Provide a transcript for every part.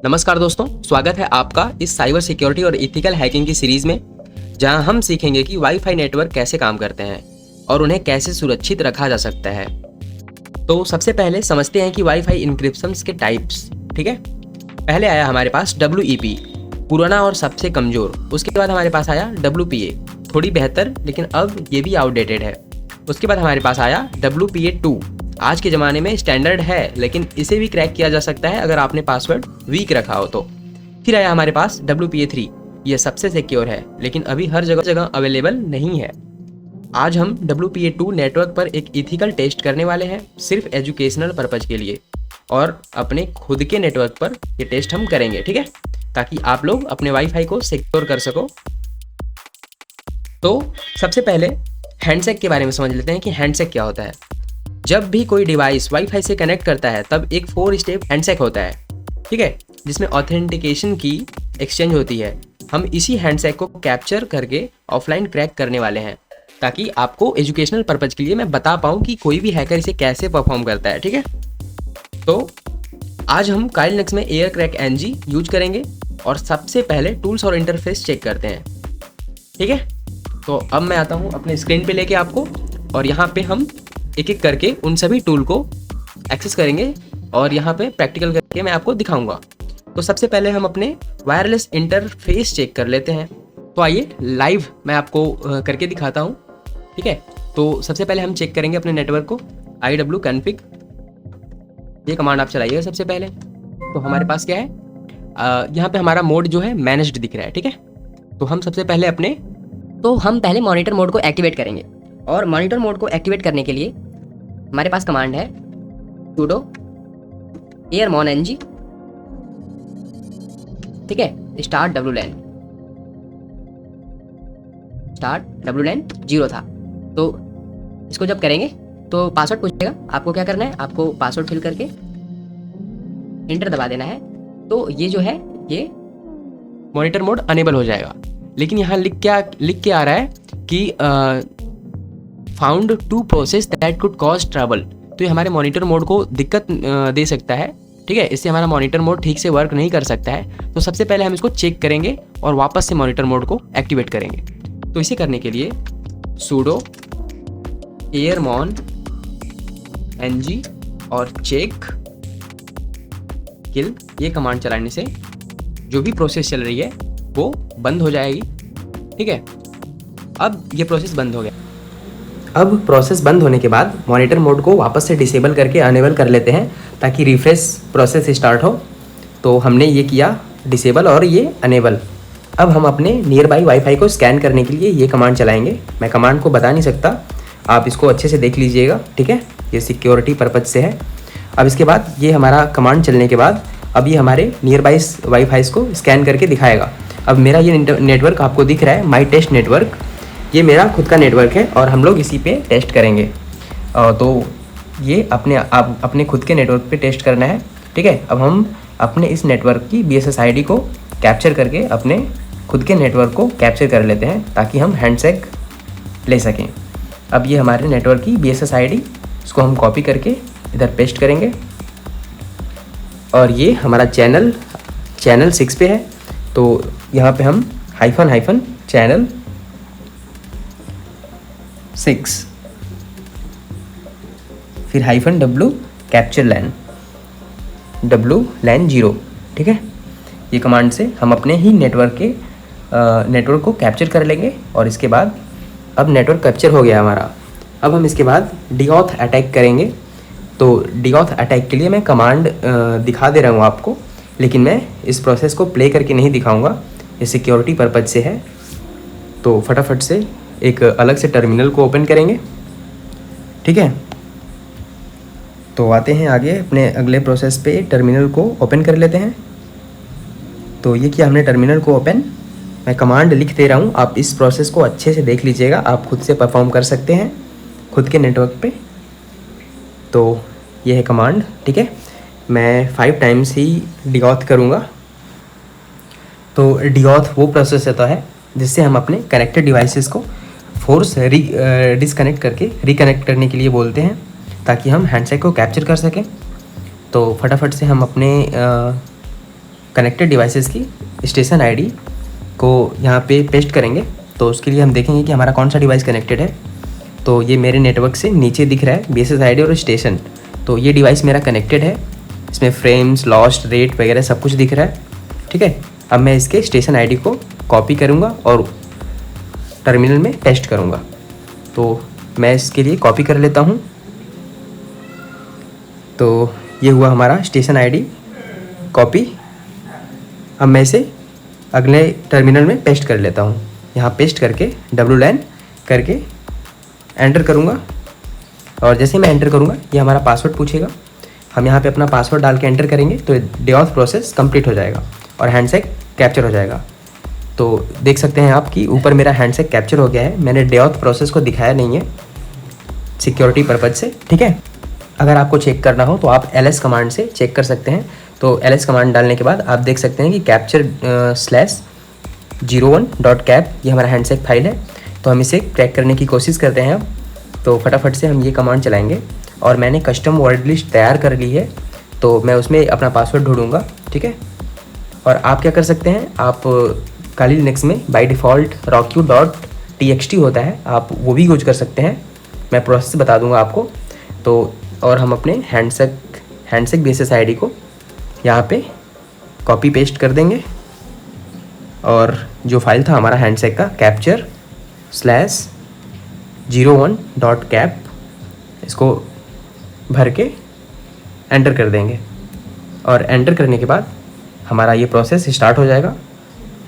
नमस्कार दोस्तों, स्वागत है आपका इस साइबर सिक्योरिटी और इथिकल हैकिंग की सीरीज में, जहां हम सीखेंगे कि वाईफाई नेटवर्क कैसे काम करते हैं और उन्हें कैसे सुरक्षित रखा जा सकता है। तो सबसे पहले समझते हैं कि वाईफाई इंक्रिप्शंस के टाइप्स। ठीक है, पहले आया हमारे पास WEP, पुराना और सबसे कमज़ोर। उसके बाद हमारे पास आया WPA, थोड़ी बेहतर लेकिन अब ये भी आउटडेटेड है। उसके बाद हमारे पास आया WPA2, आज के ज़माने में स्टैंडर्ड है लेकिन इसे भी क्रैक किया जा सकता है अगर आपने पासवर्ड वीक रखा हो तो। फिर आया हमारे पास WPA3, यह सबसे सिक्योर है लेकिन अभी हर जगह अवेलेबल नहीं है। आज हम WPA2 नेटवर्क पर एक इथिकल टेस्ट करने वाले हैं, सिर्फ एजुकेशनल पर्पज़ के लिए, और अपने खुद के नेटवर्क पर ये टेस्ट हम करेंगे। ठीक है, ताकि आप लोग अपने वाईफाई को सिक्योर कर सको। तो सबसे पहले हैंडशेक के बारे में समझ लेते हैं कि हैंडशेक क्या होता है। जब भी कोई डिवाइस वाईफाई से कनेक्ट करता है तब एक 4 स्टेप हैंडशेक होता है, ठीक है, जिसमें ऑथेंटिकेशन की एक्सचेंज होती है। हम इसी हैंडशेक को कैप्चर करके ऑफलाइन क्रैक करने वाले हैं, ताकि आपको एजुकेशनल पर्पज़ के लिए मैं बता पाऊँ कि कोई भी हैकर इसे कैसे परफॉर्म करता है। ठीक है, तो आज हम काइल लिनक्स में एयर क्रैक NG यूज करेंगे और सबसे पहले टूल्स और इंटरफेस चेक करते हैं। ठीक है, तो अब मैं आता हूँ अपने स्क्रीन पे लेके आपको, और यहाँ पे हम एक एक करके उन सभी टूल को एक्सेस करेंगे और यहाँ पे प्रैक्टिकल करके मैं आपको दिखाऊंगा। तो सबसे पहले हम अपने वायरलेस इंटरफेस चेक कर लेते हैं। तो आइए लाइव मैं आपको करके दिखाता हूँ। ठीक है, तो सबसे पहले हम चेक करेंगे अपने नेटवर्क को। IW config, ये कमांड आप चलाइएगा सबसे पहले। तो हमारे पास क्या है, यहाँ पे हमारा मोड जो है मैनेज्ड दिख रहा है। ठीक है, तो हम सबसे पहले हम पहले मॉनिटर मोड को एक्टिवेट करेंगे, और मॉनिटर मोड को एक्टिवेट करने के लिए हमारे पास कमांड है sudo airmon ng, ठीक है, स्टार्ट wlan 0 था। तो इसको जब करेंगे तो पासवर्ड पूछेगा, आपको क्या करना है, आपको पासवर्ड फिल करके एंटर दबा देना है। तो ये जो है ये मॉनिटर मोड अनेबल हो जाएगा। लेकिन यहाँ लिख के आ रहा है कि found to process that could cause trouble. तो ये हमारे मॉनिटर मोड को दिक्कत दे सकता है। ठीक है, इससे हमारा मॉनिटर मोड ठीक से वर्क नहीं कर सकता है। तो सबसे पहले हम इसको चेक करेंगे और वापस से मॉनिटर मोड को एक्टिवेट करेंगे। तो इसे करने के लिए sudo airmon ng और चेक किल, ये कमांड चलाने से जो भी प्रोसेस चल रही है वो बंद हो जाएगी। ठीक है, अब ये प्रोसेस बंद हो गया। अब प्रोसेस बंद होने के बाद मॉनिटर मोड को वापस से डिसेबल करके अनेबल कर लेते हैं, ताकि रिफ्रेश प्रोसेस स्टार्ट हो। तो हमने ये किया डिसेबल और ये अनेबल। अब हम अपने नियर बाई वाईफाई को स्कैन करने के लिए ये कमांड चलाएंगे। मैं कमांड को बता नहीं सकता, आप इसको अच्छे से देख लीजिएगा। ठीक है, ये सिक्योरिटी पर्पज़ से है। अब इसके बाद ये हमारा कमांड चलने के बाद अब ये हमारे नियर बाई वाईफाइज को स्कैन करके दिखाएगा। अब मेरा ये नेटवर्क आपको दिख रहा है, माई टेस्ट नेटवर्क, ये मेरा खुद का नेटवर्क है और हम लोग इसी पे टेस्ट करेंगे। तो ये अपने खुद के नेटवर्क पे टेस्ट करना है। ठीक है, अब हम अपने इस नेटवर्क की BSS ID को कैप्चर करके अपने खुद के नेटवर्क को कैप्चर कर लेते हैं, ताकि हम हैंडशेक ले सकें। अब ये हमारे नेटवर्क की BSS ID, इसको हम कॉपी करके इधर पेस्ट करेंगे, और ये हमारा चैनल 6 पे है। तो यहाँ पे हम हाइफन चैनल 6, फिर -W कैप्चर लैन WLAN 0। ठीक है, ये कमांड से हम अपने ही नेटवर्क को कैप्चर कर लेंगे। और इसके बाद अब नेटवर्क कैप्चर हो गया हमारा। अब हम इसके बाद डीऑथ अटैक करेंगे। तो डीऑथ अटैक के लिए मैं कमांड दिखा दे रहा हूँ आपको, लेकिन मैं इस प्रोसेस को प्ले करके नहीं दिखाऊंगा, ये सिक्योरिटी पर्पज़ से है। तो फटाफट से एक अलग से टर्मिनल को ओपन करेंगे। ठीक है, तो आते हैं आगे अपने अगले प्रोसेस पे, टर्मिनल को ओपन कर लेते हैं। तो ये किया हमने टर्मिनल को ओपन। मैं कमांड लिख दे रहा हूँ, आप इस प्रोसेस को अच्छे से देख लीजिएगा, आप खुद से परफॉर्म कर सकते हैं खुद के नेटवर्क पे। तो ये है कमांड। ठीक है, मैं 5 टाइम्स ही डीऑथ करूँगा। तो डीऑथ वो प्रोसेस होता है जिससे हम अपने कनेक्टेड डिवाइसेस को फोर्स डिसकनेक्ट करके रिकनेक्ट करने के लिए बोलते हैं, ताकि हम हैंडशेक को कैप्चर कर सकें। तो फटाफट से हम अपने कनेक्टेड डिवाइसेस की स्टेशन आईडी को यहाँ पे पेस्ट करेंगे। तो उसके लिए हम देखेंगे कि हमारा कौन सा डिवाइस कनेक्टेड है। तो ये मेरे नेटवर्क से नीचे दिख रहा है बीएसएस आईडी और स्टेशन। तो ये डिवाइस मेरा कनेक्टेड है, इसमें फ्रेम्स, लॉस्ट, रेट वगैरह सब कुछ दिख रहा है। ठीक है, अब मैं इसके स्टेशन आईडी को कॉपी करूँगा और टर्मिनल में पेस्ट करूँगा। तो मैं इसके लिए कॉपी कर लेता हूँ। तो ये हुआ हमारा स्टेशन आईडी कॉपी। अब मैं इसे अगले टर्मिनल में पेस्ट कर लेता हूँ। यहाँ पेस्ट करके WLAN करके एंटर करूँगा और जैसे मैं एंटर करूँगा ये हमारा पासवर्ड पूछेगा। हम यहाँ पे अपना पासवर्ड डाल के एंटर करेंगे तो DAuth प्रोसेस कंप्लीट हो जाएगा और हैंडशेक कैप्चर हो जाएगा। तो देख सकते हैं आप कि ऊपर मेरा हैंडशेक कैप्चर हो गया है। मैंने DAuth प्रोसेस को दिखाया नहीं है सिक्योरिटी पर्पज़ से। ठीक है, अगर आपको चेक करना हो तो आप LS कमांड से चेक कर सकते हैं। तो LS कमांड डालने के बाद आप देख सकते हैं कि capture/01.cap ये हमारा हैंडशेक फाइल है। तो हम इसे क्रैक करने की कोशिश करते हैं अब। तो फटाफट से हम ये कमांड चलाएंगे और मैंने कस्टम वर्ड लिस्ट तैयार कर ली है। तो मैं उसमें अपना पासवर्ड ढूंढूंगा। ठीक है, और आप क्या कर सकते हैं, आप काली लिनक्स में बाय डिफ़ॉल्ट rocku.txt होता है, आप वो भी यूज कर सकते हैं। मैं प्रोसेस बता दूंगा आपको। तो और हम अपने हैंडशेक बेसिस आईडी को यहाँ पे कॉपी पेस्ट कर देंगे और जो फाइल था हमारा हैंडशेक का capture/01.cap इसको भर के एंटर कर देंगे। और एंटर करने के बाद हमारा ये प्रोसेस स्टार्ट हो जाएगा।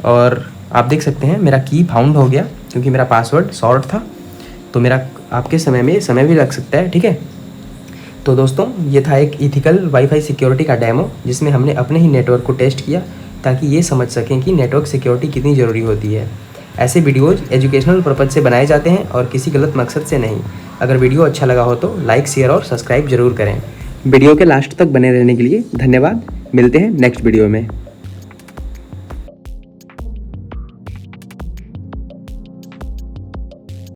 और आप देख सकते हैं मेरा की फाउंड हो गया क्योंकि मेरा पासवर्ड शॉर्ट था। तो मेरा आपके समय में समय भी लग सकता है। ठीक है, तो दोस्तों ये था एक इथिकल वाईफाई सिक्योरिटी का डेमो जिसमें हमने अपने ही नेटवर्क को टेस्ट किया ताकि ये समझ सकें कि नेटवर्क सिक्योरिटी कितनी ज़रूरी होती है। ऐसे वीडियोज़ एजुकेशनल पर्पज़ से बनाए जाते हैं और किसी गलत मकसद से नहीं। अगर वीडियो अच्छा लगा हो तो लाइक, शेयर और सब्सक्राइब जरूर करें। वीडियो के लास्ट तक बने रहने के लिए धन्यवाद। मिलते हैं नेक्स्ट वीडियो में।